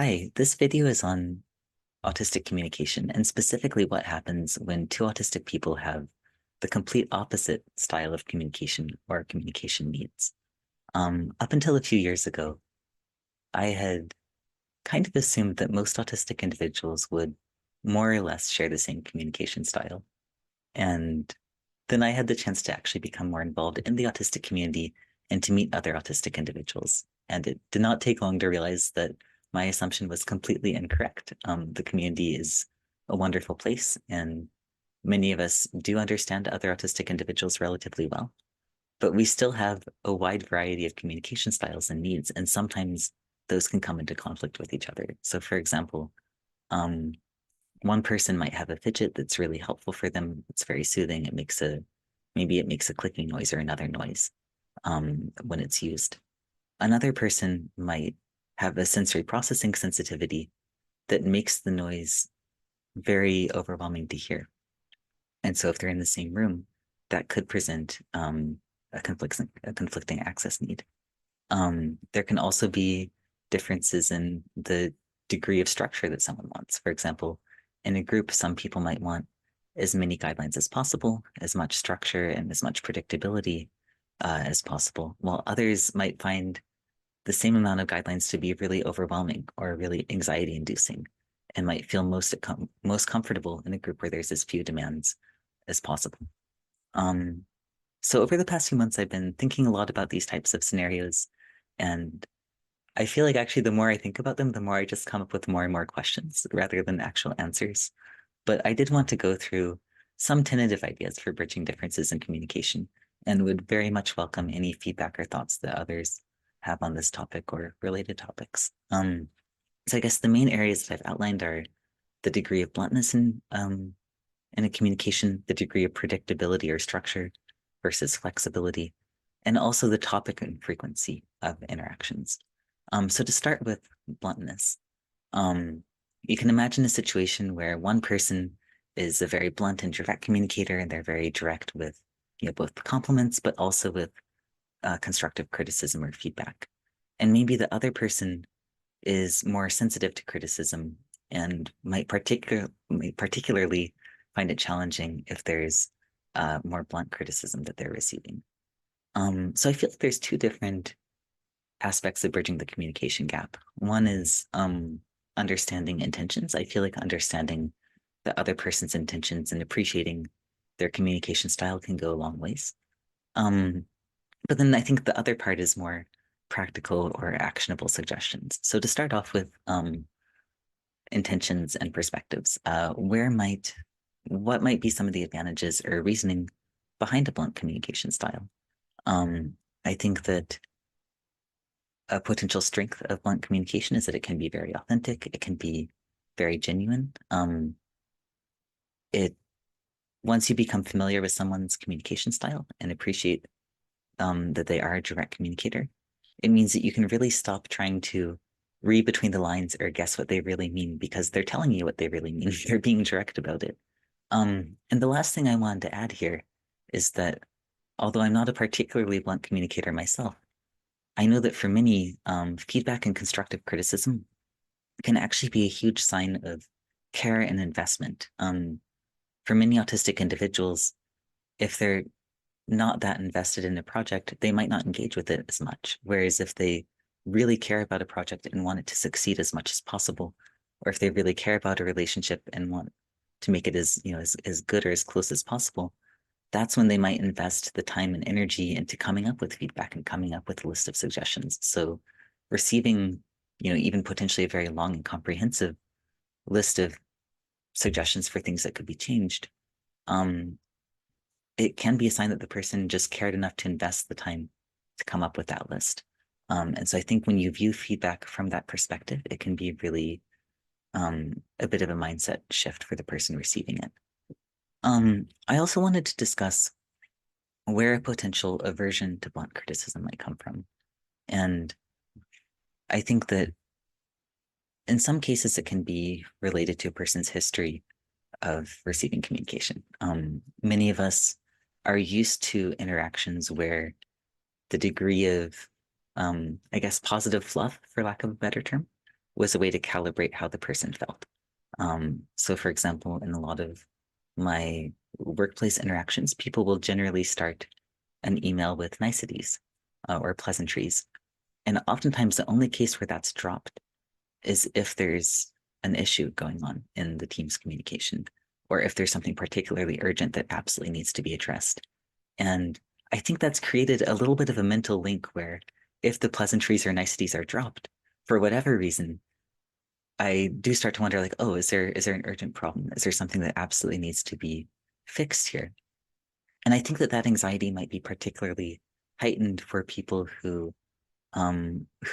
Hi, this video is on autistic communication and specifically what happens when two autistic people have the complete opposite style of communication or communication needs. Up until a few years ago, I had kind of assumed that most autistic individuals would more or less share the same communication style. And then I had the chance to actually become more involved in the autistic community and to meet other autistic individuals. And it did not take long to realize that my assumption was completely incorrect. The community is a wonderful place, and many of us do understand other autistic individuals relatively well. But we still have a wide variety of communication styles and needs, and sometimes those can come into conflict with each other. So, for example, um, one person might have a fidget that's really helpful for them. It's very soothing. Maybe it makes a clicking noise or another noise when it's used. Another person might have a sensory processing sensitivity that makes the noise very overwhelming to hear. And so if they're in the same room, that could present a conflicting access need. There can also be differences in the degree of structure that someone wants. For example, in a group, some people might want as many guidelines as possible, as much structure and as much predictability as possible, while others might find the same amount of guidelines to be really overwhelming or really anxiety inducing and might feel most comfortable in a group where there's as few demands as possible. Um, so over the past few months, I've been thinking a lot about these types of scenarios, and I feel like actually the more I think about them, the more I just come up with more and more questions rather than actual answers. But I did want to go through some tentative ideas for bridging differences in communication and would very much welcome any feedback or thoughts that others have on this topic or related topics. So I guess the main areas that I've outlined are the degree of bluntness in a communication, the degree of predictability or structure versus flexibility, and also the topic and frequency of interactions. So to start with bluntness, you can imagine a situation where one person is a very blunt and direct communicator, and they're very direct with both compliments, but also with constructive criticism or feedback. And maybe the other person is more sensitive to criticism and might particularly find it challenging if there's more blunt criticism that they're receiving. So I feel like there's two different aspects of bridging the communication gap. One is understanding intentions. I feel like understanding the other person's intentions and appreciating their communication style can go a long ways. But then I think the other part is more practical or actionable suggestions. So to start off with intentions and perspectives, what might be some of the advantages or reasoning behind a blunt communication style? I think that a potential strength of blunt communication is that it can be very authentic. It can be very genuine. Once you become familiar with someone's communication style and appreciate that they are a direct communicator, it means that you can really stop trying to read between the lines or guess what they really mean because they're telling you what they really mean. They're being direct about it. And the last thing I wanted to add here is that although I'm not a particularly blunt communicator myself, I know that for many, feedback and constructive criticism can actually be a huge sign of care and investment. For many autistic individuals, if they're not that invested in a project, they might not engage with it as much. Whereas if they really care about a project and want it to succeed as much as possible, or if they really care about a relationship and want to make it as good or as close as possible, that's when they might invest the time and energy into coming up with feedback and coming up with a list of suggestions. So receiving, even potentially a very long and comprehensive list of suggestions for things that could be changed, it can be a sign that the person just cared enough to invest the time to come up with that list. And so I think when you view feedback from that perspective, it can be really a bit of a mindset shift for the person receiving it. I also wanted to discuss where a potential aversion to blunt criticism might come from. And I think that in some cases, it can be related to a person's history of receiving communication. Many of us are used to interactions where the degree of, I guess, positive fluff, for lack of a better term, was a way to calibrate how the person felt. So for example, in a lot of my workplace interactions, people will generally start an email with niceties or pleasantries. And oftentimes the only case where that's dropped is if there's an issue going on in the team's communication, or if there's something particularly urgent that absolutely needs to be addressed. And I think that's created a little bit of a mental link where if the pleasantries or niceties are dropped, for whatever reason, I do start to wonder like, oh, is there an urgent problem? Is there something that absolutely needs to be fixed here? And I think that anxiety might be particularly heightened for people who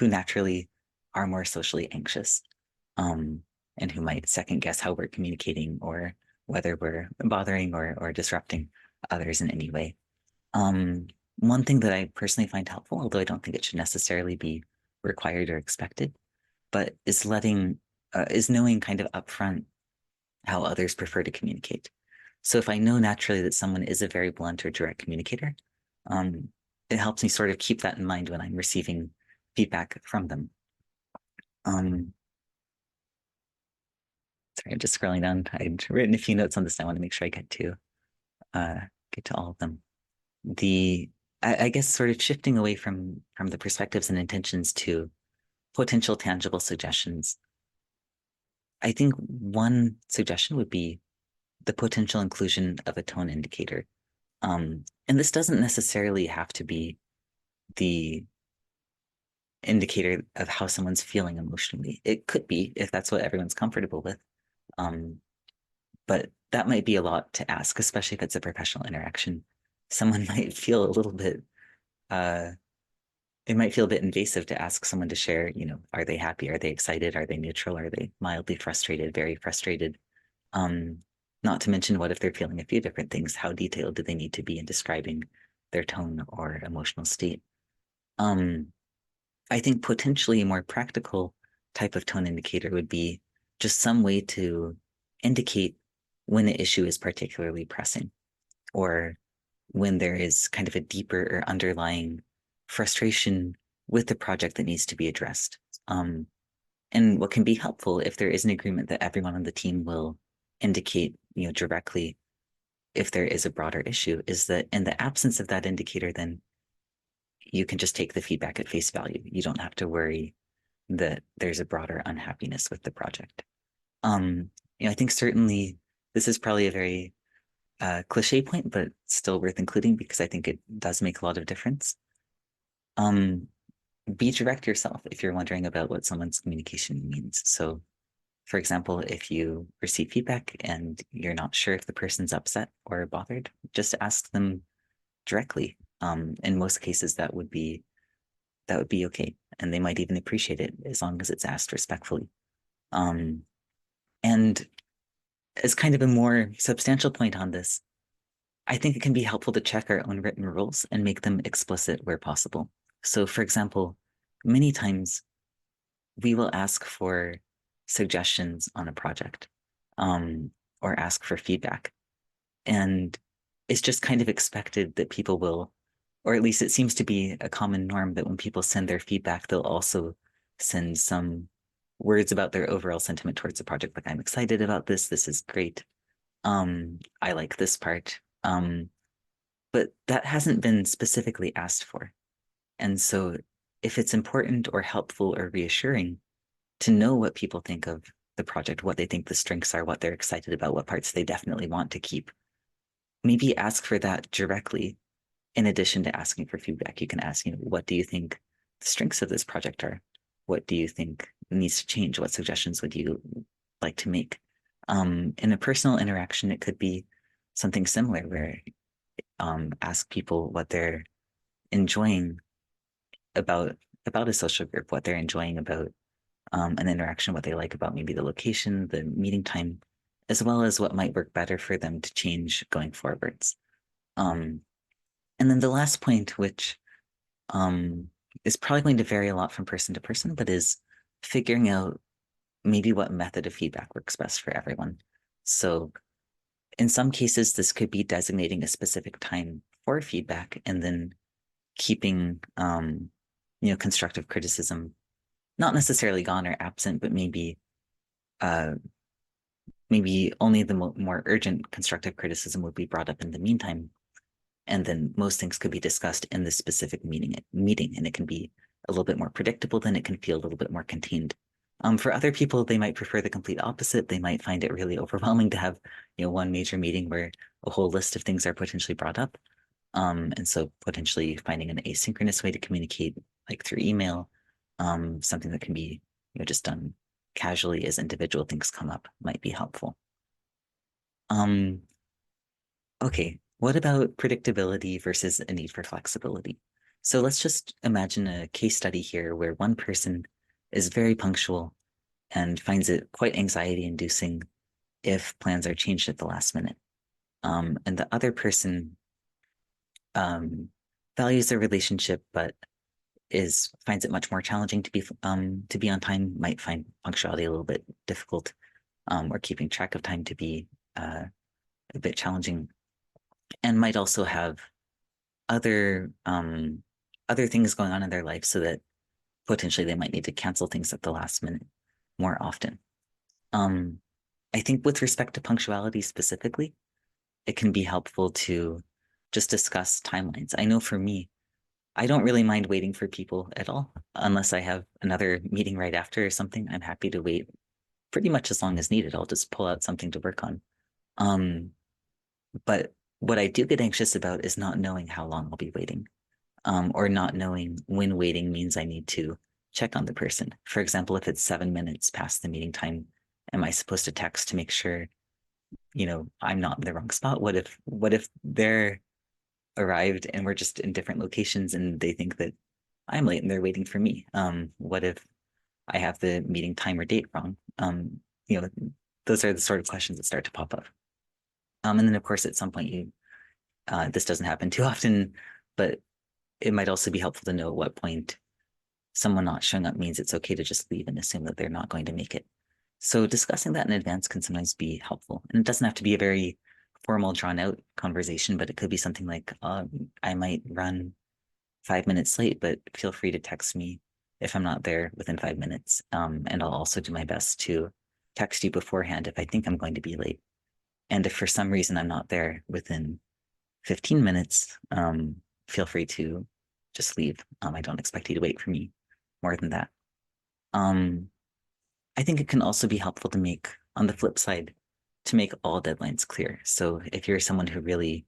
naturally are more socially anxious, and who might second guess how we're communicating or whether we're bothering or disrupting others in any way. One thing that I personally find helpful, although I don't think it should necessarily be required or expected, but is knowing kind of upfront how others prefer to communicate. So if I know naturally that someone is a very blunt or direct communicator, it helps me sort of keep that in mind when I'm receiving feedback from them. Sorry, I'm just scrolling down. I'd written a few notes on this. I want to make sure I get to all of them. I guess sort of shifting away from the perspectives and intentions to potential tangible suggestions. I think one suggestion would be the potential inclusion of a tone indicator. And this doesn't necessarily have to be the indicator of how someone's feeling emotionally. It could be if that's what everyone's comfortable with. But that might be a lot to ask, especially if it's a professional interaction. Someone might feel a little bit, it might feel a bit invasive to ask someone to share, are they happy? Are they excited? Are they neutral? Are they mildly frustrated, very frustrated? Not to mention, what if they're feeling a few different things? How detailed do they need to be in describing their tone or emotional state? I think potentially a more practical type of tone indicator would be just some way to indicate when the issue is particularly pressing, or when there is kind of a deeper or underlying frustration with the project that needs to be addressed. And what can be helpful, if there is an agreement that everyone on the team will indicate, directly if there is a broader issue, is that in the absence of that indicator, then you can just take the feedback at face value. You don't have to worry that there's a broader unhappiness with the project. I think certainly this is probably a very cliche point, but still worth including because I think it does make a lot of difference. Be direct yourself if you're wondering about what someone's communication means. So, for example, if you receive feedback and you're not sure if the person's upset or bothered, just ask them directly. In most cases, that would be okay, and they might even appreciate it as long as it's asked respectfully. And as kind of a more substantial point on this, I think it can be helpful to check our own written rules and make them explicit where possible. So, for example, many times we will ask for suggestions on a project, or ask for feedback. And it's just kind of expected that people will, or at least it seems to be a common norm, that when people send their feedback, they'll also send some words about their overall sentiment towards the project. Like, I'm excited about this. This is great. I like this part. But that hasn't been specifically asked for. And so if it's important or helpful or reassuring to know what people think of the project, what they think the strengths are, what they're excited about, what parts they definitely want to keep, maybe ask for that directly. In addition to asking for feedback, you can ask, what do you think the strengths of this project are? What do you think needs to change? What suggestions would you like to make? In a personal interaction, it could be something similar where ask people what they're enjoying about a social group, what they're enjoying about an interaction, what they like about maybe the location, the meeting time, as well as what might work better for them to change going forwards. And then the last point, which is probably going to vary a lot from person to person, but is figuring out maybe what method of feedback works best for everyone. So in some cases, this could be designating a specific time for feedback and then keeping, constructive criticism not necessarily gone or absent, but maybe uh, maybe only the more urgent constructive criticism would be brought up in the meantime, and then most things could be discussed in this specific meeting, and it can be a little bit more predictable. Then it can feel a little bit more contained. For other people, they might prefer the complete opposite. They might find it really overwhelming to have, one major meeting where a whole list of things are potentially brought up. And so potentially finding an asynchronous way to communicate, like through email, something that can be, just done casually as individual things come up might be helpful. Um, okay, what about predictability versus a need for flexibility? So let's just imagine a case study here where one person is very punctual and finds it quite anxiety inducing if plans are changed at the last minute. And the other person um, values their relationship, but finds it much more challenging to be on time, might find punctuality a little bit difficult, or keeping track of time to be a bit challenging, and might also have other other things going on in their life, so that potentially they might need to cancel things at the last minute more often. I think with respect to punctuality specifically, it can be helpful to just discuss timelines. I know for me, I don't really mind waiting for people at all, unless I have another meeting right after or something. I'm happy to wait pretty much as long as needed. I'll just pull out something to work on. Um, but what I do get anxious about is not knowing how long I'll be waiting, or not knowing when waiting means I need to check on the person. For example, if it's 7 minutes past the meeting time, am I supposed to text to make sure, I'm not in the wrong spot? What if they're arrived and we're just in different locations and they think that I'm late and they're waiting for me? What if I have the meeting time or date wrong? You know, those are the sort of questions that start to pop up. And then of course at some point this doesn't happen too often, but it might also be helpful to know at what point someone not showing up means it's okay to just leave and assume that they're not going to make it. So discussing that in advance can sometimes be helpful. And it doesn't have to be a very formal, drawn out conversation, but it could be something like, I might run 5 minutes late, but feel free to text me if I'm not there within 5 minutes. And I'll also do my best to text you beforehand if I think I'm going to be late. And if for some reason I'm not there within 15 minutes, feel free to just leave. I don't expect you to wait for me more than that. I think it can also be helpful to make, on the flip side, to make all deadlines clear. So if you're someone who really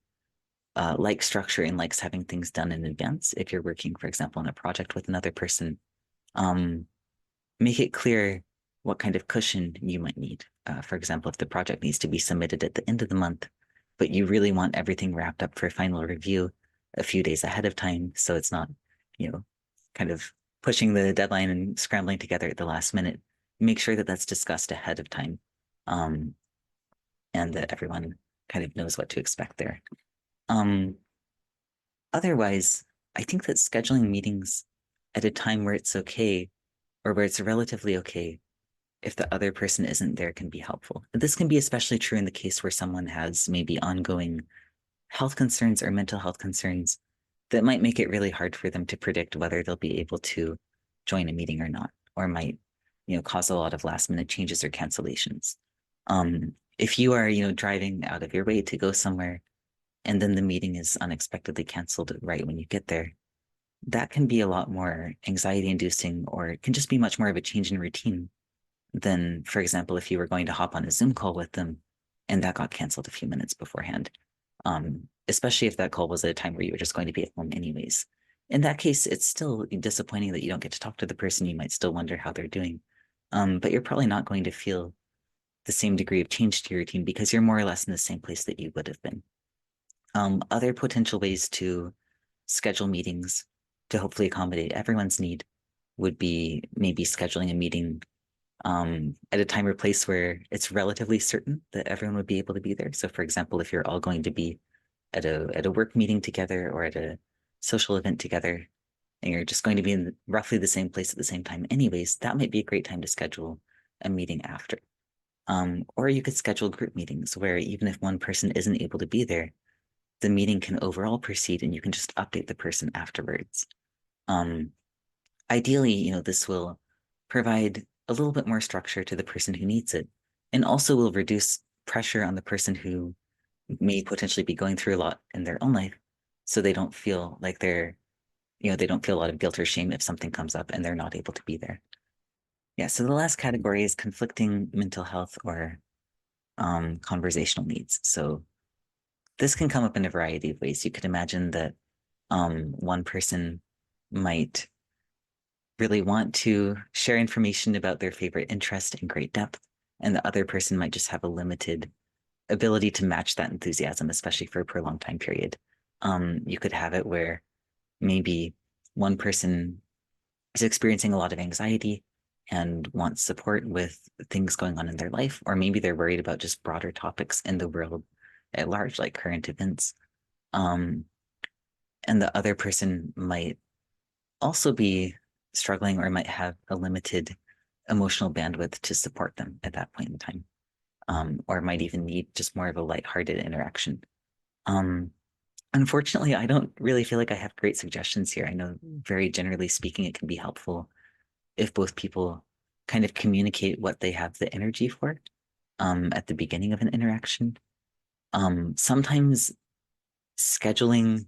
likes structure and likes having things done in advance, if you're working, for example, on a project with another person, make it clear what kind of cushion you might need. For example, if the project needs to be submitted at the end of the month, but you really want everything wrapped up for final review a few days ahead of time, so it's not, kind of pushing the deadline and scrambling together at the last minute, make sure that that's discussed ahead of time, and that everyone kind of knows what to expect there. Otherwise, I think that scheduling meetings at a time where it's okay, or where it's relatively okay, if the other person isn't there, can be helpful. This can be especially true in the case where someone has maybe ongoing health concerns or mental health concerns that might make it really hard for them to predict whether they'll be able to join a meeting or not, or might, cause a lot of last minute changes or cancellations. If you are, driving out of your way to go somewhere and then the meeting is unexpectedly canceled right when you get there, that can be a lot more anxiety inducing, or it can just be much more of a change in routine than, for example, if you were going to hop on a Zoom call with them and that got canceled a few minutes beforehand. Especially if that call was at a time where you were just going to be at home anyways. In that case, it's still disappointing that you don't get to talk to the person. You might still wonder how they're doing. But you're probably not going to feel the same degree of change to your routine because you're more or less in the same place that you would have been. Other potential ways to schedule meetings to hopefully accommodate everyone's need would be maybe scheduling a meeting at a time or place where it's relatively certain that everyone would be able to be there. So for example, if you're all going to be at a work meeting together or at a social event together, and you're just going to be in roughly the same place at the same time anyways, that might be a great time to schedule a meeting after. Or you could schedule group meetings where even if one person isn't able to be there, the meeting can overall proceed and you can just update the person afterwards. Ideally, this will provide a little bit more structure to the person who needs it, and also will reduce pressure on the person who may potentially be going through a lot in their own life, so they don't feel like they don't feel a lot of guilt or shame if something comes up and they're not able to be there. Yeah, so the last category is conflicting mental health or conversational needs. So this can come up in a variety of ways. You could imagine that one person might really want to share information about their favorite interest in great depth, and the other person might just have a limited ability to match that enthusiasm, especially for a prolonged time period. You could have it where maybe one person is experiencing a lot of anxiety and wants support with things going on in their life, or maybe they're worried about just broader topics in the world at large, like current events. Um, and the other person might also be struggling or might have a limited emotional bandwidth to support them at that point in time, or might even need just more of a lighthearted interaction. Um, Unfortunately, I don't really feel like I have great suggestions here. I know, very generally speaking, it can be helpful if both people kind of communicate what they have the energy for at the beginning of an interaction. Sometimes scheduling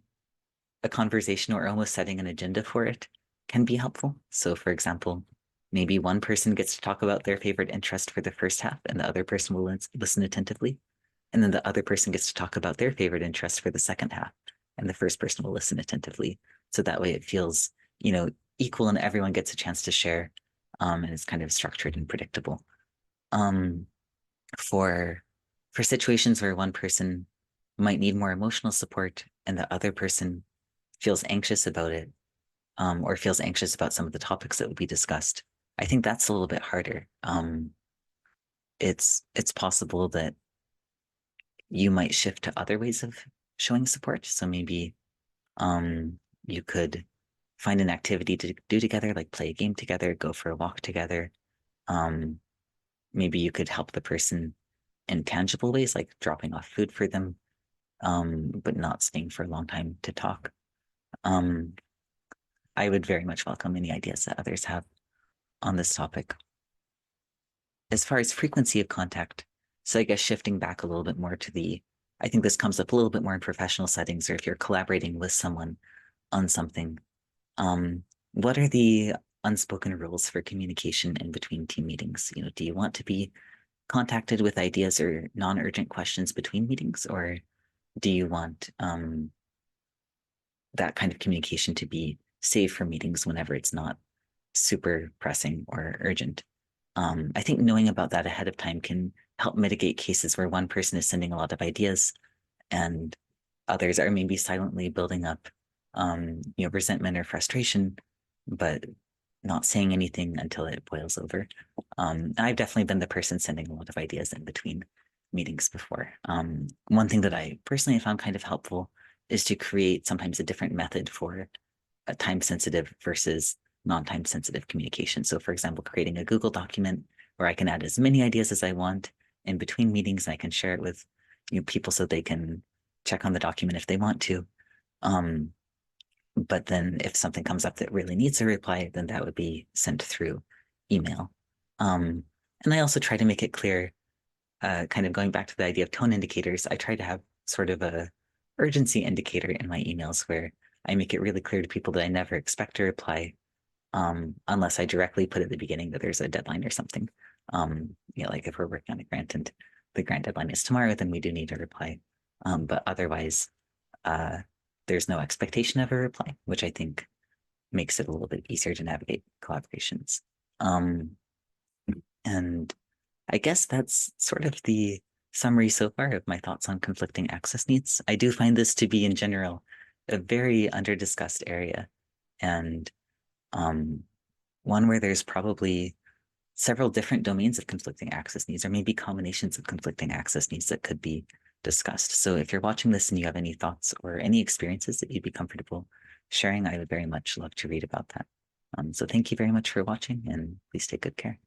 a conversation or almost setting an agenda for it can be helpful. So, for example, maybe one person gets to talk about their favorite interest for the first half, and the other person will listen attentively. And then the other person gets to talk about their favorite interest for the second half, and the first person will listen attentively. So that way it feels, equal and everyone gets a chance to share, and it's kind of structured and predictable. Um, for for situations where one person might need more emotional support and the other person feels anxious about it, or feels anxious about some of the topics that will be discussed, I think that's a little bit harder. It's possible that you might shift to other ways of showing support. So maybe you could find an activity to do together, like play a game together, go for a walk together. Um, Maybe you could help the person in tangible ways, like dropping off food for them, but not staying for a long time to talk. Um, I would very much welcome any ideas that others have on this topic. As far as frequency of contact, so I guess shifting back a little bit more to I think this comes up a little bit more in professional settings, or if you're collaborating with someone on something. What are the unspoken rules for communication in between team meetings? Do you want to be contacted with ideas or non-urgent questions between meetings, or do you want that kind of communication to be saved for meetings whenever it's not super pressing or urgent? I think knowing about that ahead of time can help mitigate cases where one person is sending a lot of ideas and others are maybe silently building up, resentment or frustration, but not saying anything until it boils over. I've definitely been the person sending a lot of ideas in between meetings before. One thing that I personally have found kind of helpful is to create sometimes a different method for a time sensitive versus non-time sensitive communication. So for example, creating a Google document where I can add as many ideas as I want in between meetings, and I can share it with people so they can check on the document if they want to. But then if something comes up that really needs a reply, then that would be sent through email. And I also try to make it clear, kind of going back to the idea of tone indicators, I try to have sort of a urgency indicator in my emails where I make it really clear to people that I never expect a reply, unless I directly put at the beginning that there's a deadline or something. Like if we're working on a grant and the grant deadline is tomorrow, then we do need a reply. But otherwise, there's no expectation of a reply, which I think makes it a little bit easier to navigate collaborations. And I guess that's sort of the summary so far of my thoughts on conflicting access needs. I do find this to be, in general, a very under-discussed area, and one where there's probably several different domains of conflicting access needs, or maybe combinations of conflicting access needs that could be discussed. So if you're watching this and you have any thoughts or any experiences that you'd be comfortable sharing, I would very much love to read about that. So thank you very much for watching, and please take good care.